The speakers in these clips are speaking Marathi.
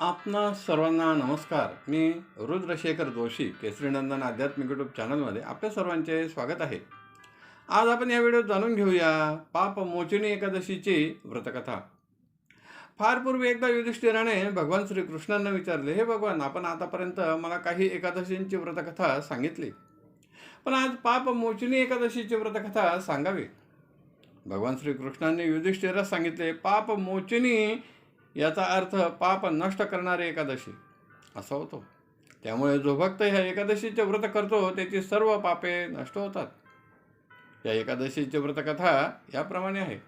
आपणा सर्वांना नमस्कार. मी रुद्रशेखर जोशी, केसरीनंदन आध्यात्मिक यूट्यूब चॅनलमध्ये आपल्या सर्वांचे स्वागत आहे. आज आपण या व्हिडिओत जाणून घेऊया पापमोचनी एकादशीची व्रतकथा. फार पूर्वी एकदा युधिष्ठिराने भगवान श्रीकृष्णांना विचारले, हे भगवान, आपण आतापर्यंत मला काही एकादशींची व्रतकथा सांगितली, पण आज पापमोचनी एकादशीची व्रतकथा सांगावी. भगवान श्रीकृष्णांनी युधिष्ठिरास सांगितले, पापमोचनी याचा अर्थ पाप नष्ट करणारी एकादशी असा होतो. त्यामुळे जो भक्त ह्या एकादशीचे व्रत करतो त्याची सर्व पापे नष्ट होतात. या एकादशीची व्रतकथा याप्रमाणे आहे.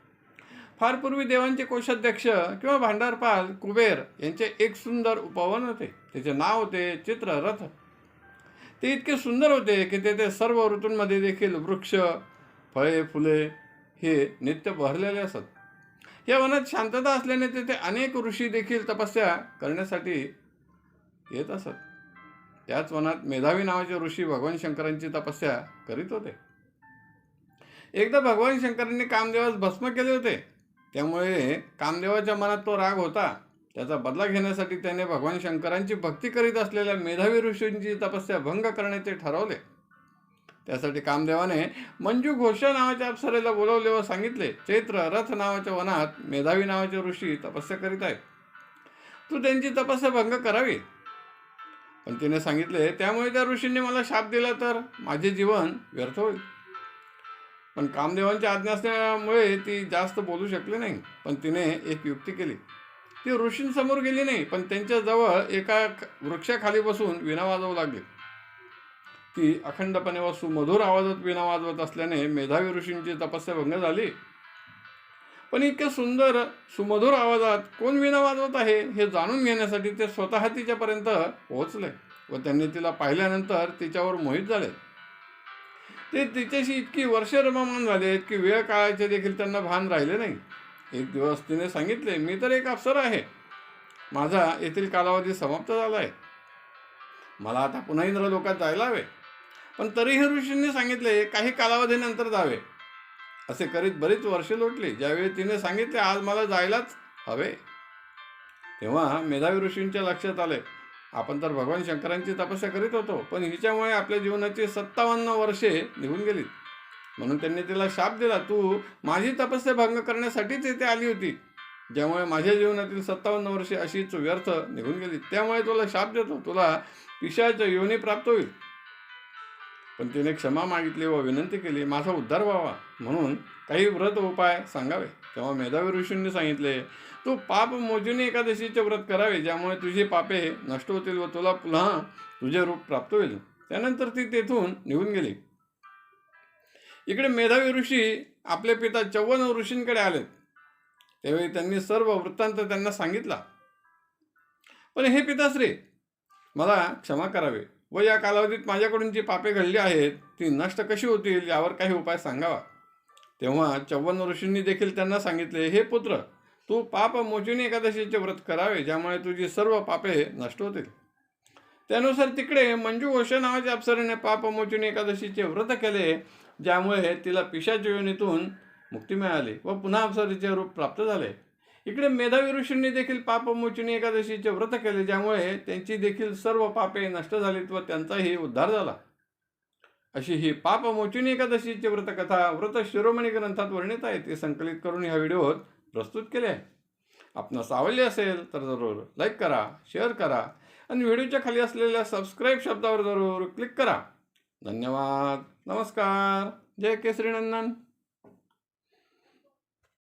फार पूर्वी देवांचे कोषाध्यक्ष किंवा भांडारपाल कुबेर यांचे एक सुंदर उपवन होते. त्याचे नाव होते चित्ररथ. ते इतके सुंदर होते की तेथे सर्व ऋतूंमध्ये देखील वृक्ष, फळे, फुले हे नित्य बहरलेले असत. या वनात शांतता असल्याने तेथे अनेक ऋषी देखील तपस्या करण्यासाठी येत असत. त्याच वनात मेधावी नावाचे ऋषी भगवान शंकरांची तपस्या करीत होते. एकदा भगवान शंकरांनी कामदेवास भस्म केले होते. त्यामुळे कामदेवाच्या मनात तो राग होता. त्याचा बदला घेण्यासाठी त्याने भगवान शंकरांची भक्ती करीत असलेल्या मेधावी ऋषींची तपस्या भंग करण्याचे ठरवले. त्यासाठी कामदेवाने मंजू घोषा नावाच्या अप्सरेला बोलवले व सांगितले, चैत्र रथ नावाच्या वनात मेधावी नावाचे ऋषी तपस्या करीत आहेत, तू त्यांची तपस्या भंग करावी. पण तिने सांगितले, त्यामुळे त्या ऋषींनी मला शाप दिला तर माझे जीवन व्यर्थ होईल. पण कामदेवांची आज्ञा असल्यामुळे ती जास्त बोलू शकली नाही. पण तिने एक युक्ती केली. ती ऋषींसमोर गेली नाही, पण त्यांच्या जवळ एका वृक्षाखाली बसून वीणा वाजवू लागली. ती अखंडपणे व सुमधुर आवाजात वीणा वाजवत असल्याने मेधावी ऋषींची तपस्या भंग झाली. पण इतक्या सुंदर सुमधुर आवाजात कोण वीणा वाजवत आहे हे जाणून घेण्यासाठी ते स्वतः तिच्यापर्यंत पोहोचले व त्यांनी तिला पाहिल्यानंतर तिच्यावर मोहित झाले. ते तिच्याशी इतकी वर्षे रममाण झाले की वेळ काळाचे देखील त्यांना भान राहिले नाही. एक दिवस तिने सांगितले, मी तर एक अप्सरा आहे, माझा येथील कालावधी समाप्त झाला आहे, मला आता पुन्हा इंद्रलोकात जायला हवे. पण तरीही ऋषींनी सांगितले, काही कालावधीनंतर जावे. असे करीत बरीच वर्षे लोटली. ज्यावेळी तिने सांगितले, आज मला जायलाच हवे, तेव्हा मेधावी ऋषींच्या लक्षात आले, आपण तर भगवान शंकरांची तपस्या करीत होतो, पण हिच्यामुळे आपल्या जीवनाची 57 वर्षे निघून गेली. म्हणून त्यांनी तिला शाप दिला, तू माझी तपस्या भंग करण्यासाठीच येथे आली होती, ज्यामुळे माझ्या जीवनातील 57 वर्षे अशीच व्यर्थ निघून गेली. त्यामुळे तुला शाप देतो, तुला पिशाच योनी प्राप्त होईल. पण तिने क्षमा मागितली व विनंती केली, माझा उद्धार व्हावा म्हणून काही व्रत उपाय सांगावे. तेव्हा मेधावी ऋषींनी सांगितले, तू पापमोचनी एकादशीचे व्रत करावे, ज्यामुळे तुझी पापे नष्ट होतील व तुला पुन्हा तुझे रूप प्राप्त होईल. त्यानंतर ती तेथून निघून गेली. इकडे मेधावी ऋषी आपले पिता 54 ऋषींकडे आले. त्यावेळी त्यांनी सर्व वृत्तांत त्यांना सांगितला. पण हे पिताश्री, मला क्षमा करावे व या कालावधीत माझ्याकडून जी पापे घडली आहेत ती नष्ट कशी होतील यावर काही उपाय सांगावा. तेव्हा 54 ऋषींनी देखील त्यांना सांगितले, हे पुत्र, तू पापमोचनी एकादशीचे व्रत करावे, ज्यामुळे तुझी सर्व पापे नष्ट होतील. त्यानुसार तिकडे मंजू घोषा नावाच्या अप्सरेने पापमोचनी एकादशीचे व्रत केले, ज्यामुळे तिला पिशाच योनीतून मुक्ती मिळाली व पुन्हा अप्सरेचे रूप प्राप्त झाले. इकडे मेधावी ऋषींनी देखील पापमोचनी एकादशीचे व्रत केले, ज्यामुळे त्यांची देखील सर्व पापे नष्ट झालीत व त्यांचाही उद्धार झाला. अशी ही पापमोचनी एकादशीची व्रतकथा व्रत शिरोमणी ग्रंथात वर्णित आहे. ती संकलित करून ह्या व्हिडिओत प्रस्तुत केले आहे. आपणास आवडले असेल तर जरूर लाईक करा, शेअर करा आणि व्हिडिओच्या खाली असलेल्या सबस्क्राईब शब्दावर जरूर क्लिक करा. धन्यवाद. नमस्कार. जय केसरीनंदन.